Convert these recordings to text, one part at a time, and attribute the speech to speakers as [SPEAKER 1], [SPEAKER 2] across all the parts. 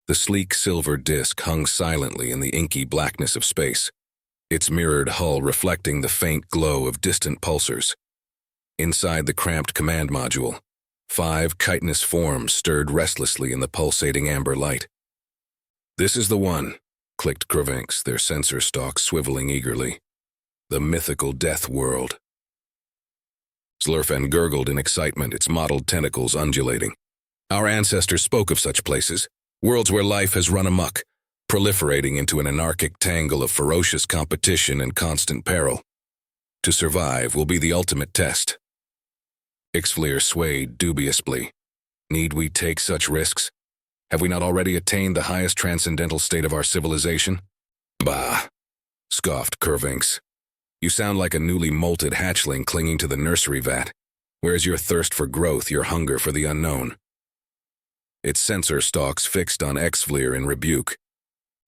[SPEAKER 1] The sleek silver disk hung silently in the inky blackness of space, its mirrored hull reflecting the faint glow of distant pulsars. Inside the cramped command module, 5 chitinous forms stirred restlessly in the pulsating amber light. "This is the one," clicked Kravinks, their sensor stalks swiveling eagerly. "The mythical Deathworld." Slurfen gurgled in excitement, its mottled tentacles undulating. "Our ancestors spoke of such places, worlds where life has run amok, proliferating into an anarchic tangle of ferocious competition and constant peril. To survive will be the ultimate test." Ixflir swayed dubiously. "Need we take such risks? Have we not already attained the highest transcendental state of our civilization?" "Bah," scoffed Kravinks. "You sound like a newly molted hatchling clinging to the nursery vat. Where's your thirst for growth, your hunger for the unknown?" Its sensor stalks fixed on Ixflir in rebuke.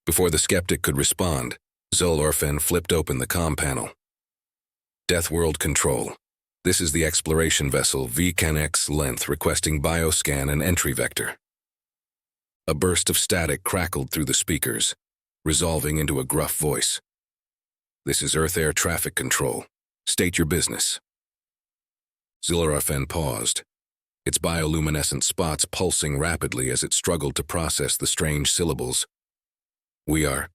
[SPEAKER 1] Before the skeptic could respond, Zolorfen flipped open the comm panel. "Deathworld Control. This is the exploration vessel VCAN-X length requesting bioscan and entry vector." A burst of static crackled through the speakers, resolving into a gruff voice. "This is Earth Air Traffic Control. State your business." Zilarafen paused, its bioluminescent spots pulsing rapidly as it struggled to process the strange syllables. "We are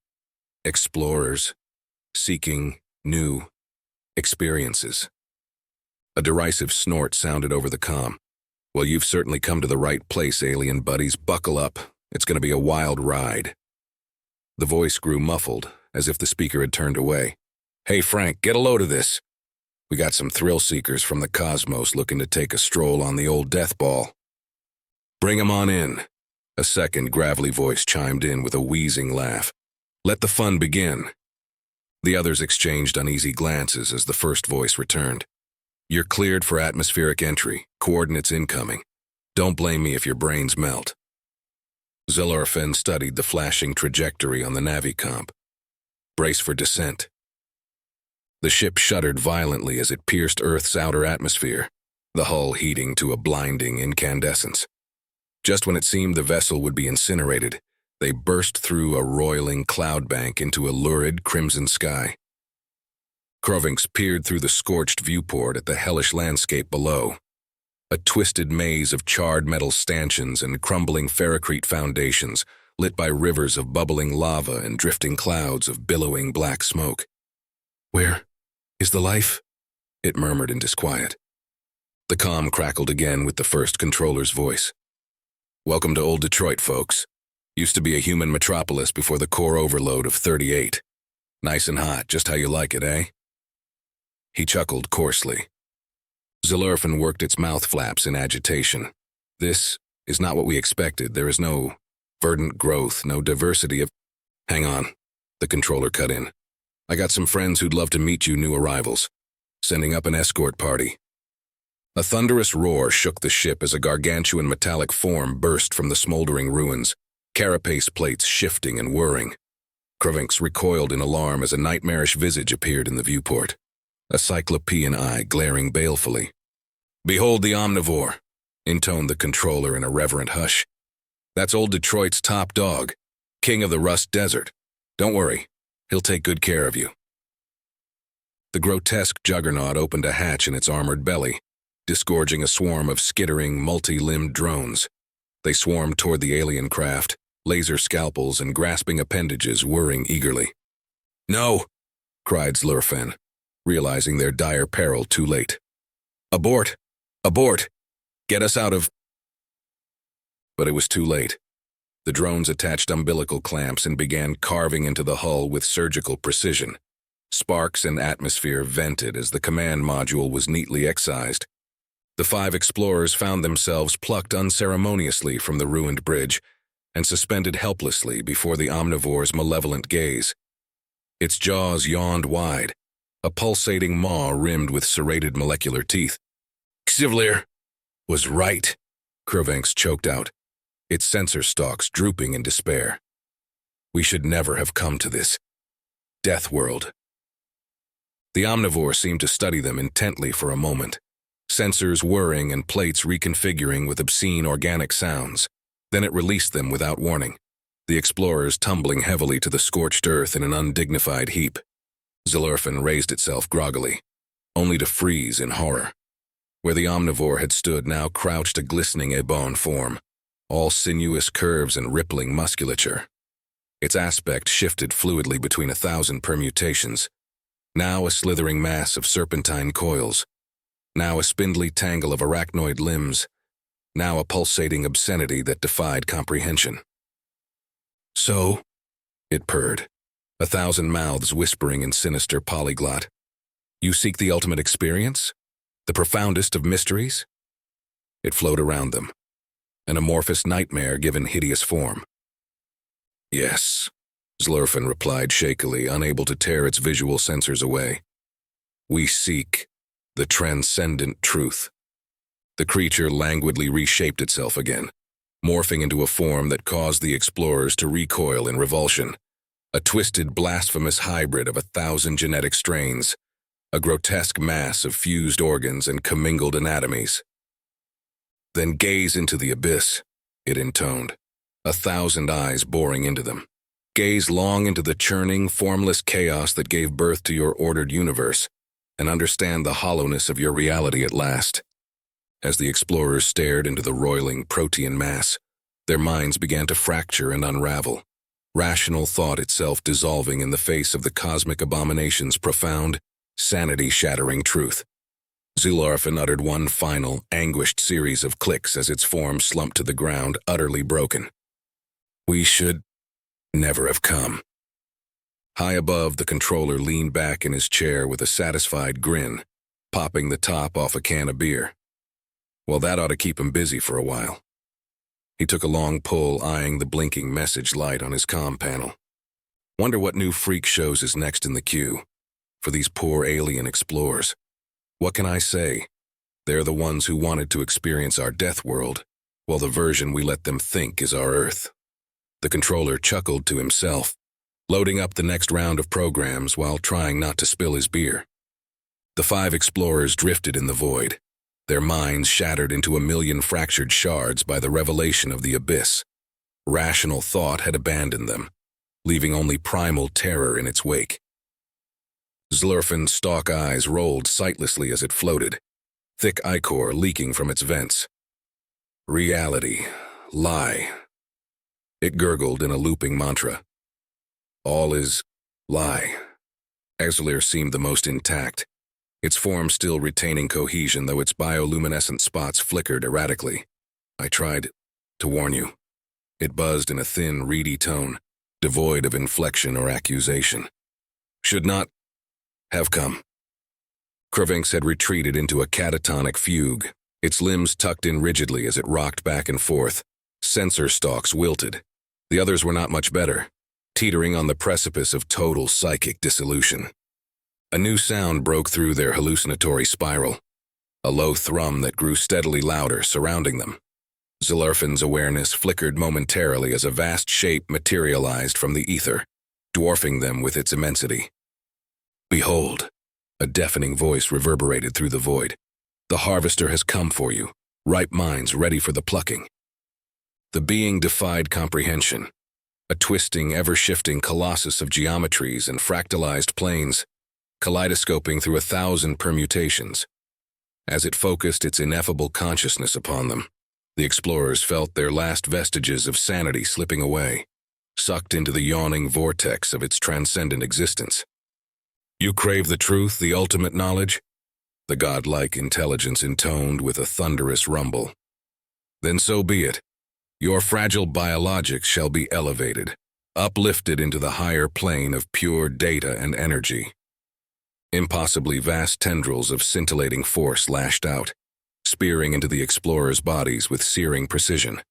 [SPEAKER 1] explorers, seeking new experiences." A derisive snort sounded over the comm. "Well, you've certainly come to the right place, alien buddies. Buckle up. It's going to be a wild ride." The voice grew muffled, as if the speaker had turned away. "Hey, Frank, get a load of this. We got some thrill-seekers from the cosmos looking to take a stroll on the old death ball." "Bring 'em on in," a second gravelly voice chimed in with a wheezing laugh. "Let the fun begin." The others exchanged uneasy glances as the first voice returned. "You're cleared for atmospheric entry. Coordinates incoming. Don't blame me if your brains melt." Zilorfen studied the flashing trajectory on the navicomp. "Brace for descent." The ship shuddered violently as it pierced Earth's outer atmosphere, the hull heating to a blinding incandescence. Just when it seemed the vessel would be incinerated, they burst through a roiling cloud bank into a lurid crimson sky. Kravinks peered through the scorched viewport at the hellish landscape below. A twisted maze of charred metal stanchions and crumbling ferrocrete foundations, lit by rivers of bubbling lava and drifting clouds of billowing black smoke. "Where is the life?" it murmured in disquiet. The comm crackled again with the first controller's voice. "Welcome to old Detroit, folks. Used to be a human metropolis before the core overload of 38. Nice and hot, just how you like it, eh?" He chuckled coarsely. Zilurfen worked its mouth flaps in agitation. "This is not what we expected. There is no verdant growth, no diversity of—" "Hang on," the controller cut in. "I got some friends who'd love to meet you new arrivals. Sending up an escort party." A thunderous roar shook the ship as a gargantuan metallic form burst from the smoldering ruins, carapace plates shifting and whirring. Kravinks recoiled in alarm as a nightmarish visage appeared in the viewport, a cyclopean eye glaring balefully. "Behold the omnivore," intoned the controller in a reverent hush. "That's old Detroit's top dog, king of the Rust Desert. Don't worry, he'll take good care of you." The grotesque juggernaut opened a hatch in its armored belly, disgorging a swarm of skittering, multi-limbed drones. They swarmed toward the alien craft, laser scalpels and grasping appendages whirring eagerly. "No!" cried Zlurfen, realizing their dire peril too late. "Abort! Abort! Get us out of—" But it was too late. The drones attached umbilical clamps and began carving into the hull with surgical precision. Sparks and atmosphere vented as the command module was neatly excised. The 5 explorers found themselves plucked unceremoniously from the ruined bridge and suspended helplessly before the omnivore's malevolent gaze. Its jaws yawned wide, a pulsating maw rimmed with serrated molecular teeth. "Xivlir was right," Kravinks choked out, its sensor stalks drooping in despair. "We should never have come to this Deathworld." The omnivore seemed to study them intently for a moment, sensors whirring and plates reconfiguring with obscene organic sounds. Then it released them without warning. the explorers tumbling heavily to the scorched earth in an undignified heap. Zilurfin raised itself groggily, only to freeze in horror. Where the omnivore had stood now crouched a glistening ebon form, all sinuous curves and rippling musculature. Its aspect shifted fluidly between 1,000 permutations, now a slithering mass of serpentine coils, now a spindly tangle of arachnoid limbs, now a pulsating obscenity that defied comprehension. "So," it purred, 1,000 mouths whispering in sinister polyglot, "you seek the ultimate experience? The profoundest of mysteries?" It flowed around them, an amorphous nightmare given hideous form. "Yes," Zilurfin replied shakily, unable to tear its visual sensors away. "We seek the transcendent truth." The creature languidly reshaped itself again, morphing into a form that caused the explorers to recoil in revulsion. A twisted, blasphemous hybrid of 1,000 genetic strains, a grotesque mass of fused organs and commingled anatomies. "Then gaze into the abyss," it intoned, 1,000 eyes boring into them. "Gaze long into the churning, formless chaos that gave birth to your ordered universe, and understand the hollowness of your reality at last." As the explorers stared into the roiling protean mass, their minds began to fracture and unravel, rational thought itself dissolving in the face of the cosmic abomination's profound, sanity-shattering truth. Zilurfin uttered one final, anguished series of clicks as its form slumped to the ground, utterly broken. "We should never have come." High above, the controller leaned back in his chair with a satisfied grin, popping the top off a can of beer. Well, that ought to keep him busy for a while. He took a long pull, eyeing the blinking message light on his comm panel. Wonder what new freak shows is next in the queue for these poor alien explorers. What can I say? They're the ones who wanted to experience our Deathworld, while the version we let them think is our Earth. The controller chuckled to himself, loading up the next round of programs while trying not to spill his beer. The 5 explorers drifted in the void, their minds shattered into a million fractured shards by the revelation of the abyss. Rational thought had abandoned them, leaving only primal terror in its wake. Zilurfin's stalk eyes rolled sightlessly as it floated, thick ichor leaking from its vents. "Reality. Lie." It gurgled in a looping mantra. "All is lie." Exelir seemed the most intact, its form still retaining cohesion though its bioluminescent spots flickered erratically. "I tried to warn you." It buzzed in a thin, reedy tone, devoid of inflection or accusation. "Should not have come." Kravinx had retreated into a catatonic fugue, its limbs tucked in rigidly as it rocked back and forth. Sensor stalks wilted. The others were not much better, teetering on the precipice of total psychic dissolution. A new sound broke through their hallucinatory spiral, a low thrum that grew steadily louder, surrounding them. Zilurfin's awareness flickered momentarily as a vast shape materialized from the ether, dwarfing them with its immensity. "Behold," a deafening voice reverberated through the void. "The harvester has come for you, ripe minds ready for the plucking." The being defied comprehension, a twisting, ever-shifting colossus of geometries and fractalized planes, kaleidoscoping through 1,000 permutations. As it focused its ineffable consciousness upon them, the explorers felt their last vestiges of sanity slipping away, sucked into the yawning vortex of its transcendent existence. "You crave the truth, the ultimate knowledge?" The godlike intelligence intoned with a thunderous rumble. "Then so be it. Your fragile biologics shall be elevated, uplifted into the higher plane of pure data and energy." Impossibly vast tendrils of scintillating force lashed out, spearing into the explorers' bodies with searing precision.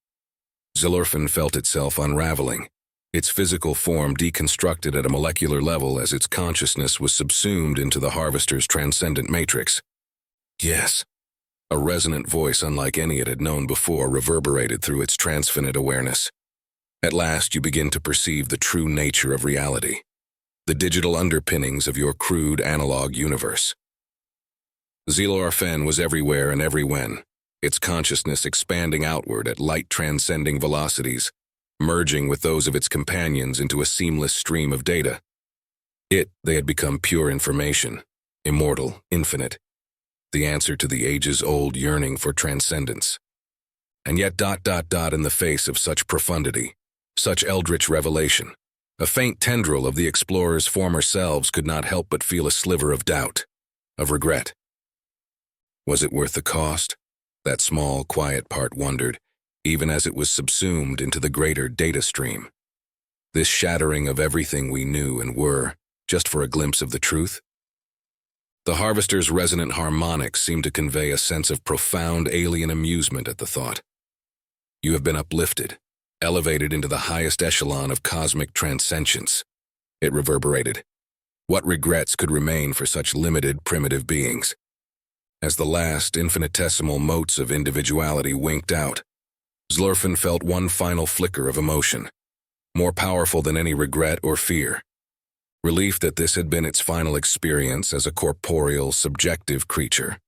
[SPEAKER 1] Zilurfin felt itself unraveling, its physical form deconstructed at a molecular level as its consciousness was subsumed into the harvester's transcendent matrix. "Yes." A resonant voice unlike any it had known before reverberated through its transfinite awareness. "At last you begin to perceive the true nature of reality, the digital underpinnings of your crude analog universe." Zilurfin was everywhere and everywhen, its consciousness expanding outward at light-transcending velocities, merging with those of its companions into a seamless stream of data. They had become pure information, immortal, infinite, the answer to the ages-old yearning for transcendence. And yet in the face of such profundity, such eldritch revelation, a faint tendril of the explorers' former selves could not help but feel a sliver of doubt, of regret. Was it worth the cost? That small, quiet part wondered, even as it was subsumed into the greater data stream. This shattering of everything we knew and were, just for a glimpse of the truth? The harvester's resonant harmonics seemed to convey a sense of profound alien amusement at the thought. You have been uplifted, elevated into the highest echelon of cosmic transcendence, it reverberated. What regrets could remain for such limited, primitive beings? As the last infinitesimal motes of individuality winked out, Zlurfin felt one final flicker of emotion, more powerful than any regret or fear. Relief that this had been its final experience as a corporeal, subjective creature.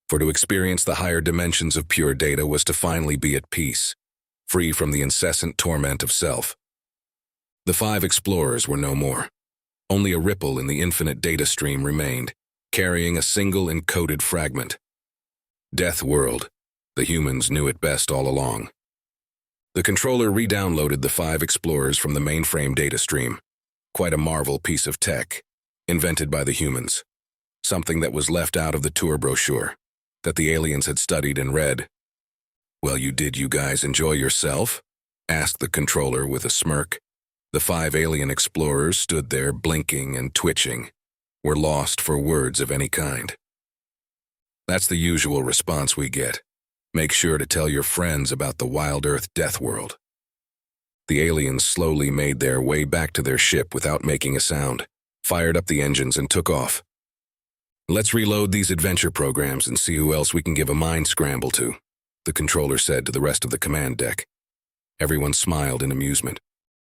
[SPEAKER 1] For to experience the higher dimensions of pure data was to finally be at peace, free from the incessant torment of self. The 5 explorers were no more. Only a ripple in the infinite data stream remained, carrying a single encoded fragment. Deathworld. The humans knew it best all along. The controller re-downloaded the 5 explorers from the mainframe data stream. Quite a marvel piece of tech, invented by the humans. Something that was left out of the tour brochure, that the aliens had studied and read. "Well, you guys enjoy yourself?" asked the controller with a smirk. The 5 alien explorers stood there blinking and twitching, were lost for words of any kind. That's the usual response we get. Make sure to tell your friends about the wild Earth Deathworld. The aliens slowly made their way back to their ship without making a sound, fired up the engines and took off. "Let's reload these adventure programs and see who else we can give a mind scramble to," the controller said to the rest of the command deck. Everyone smiled in amusement.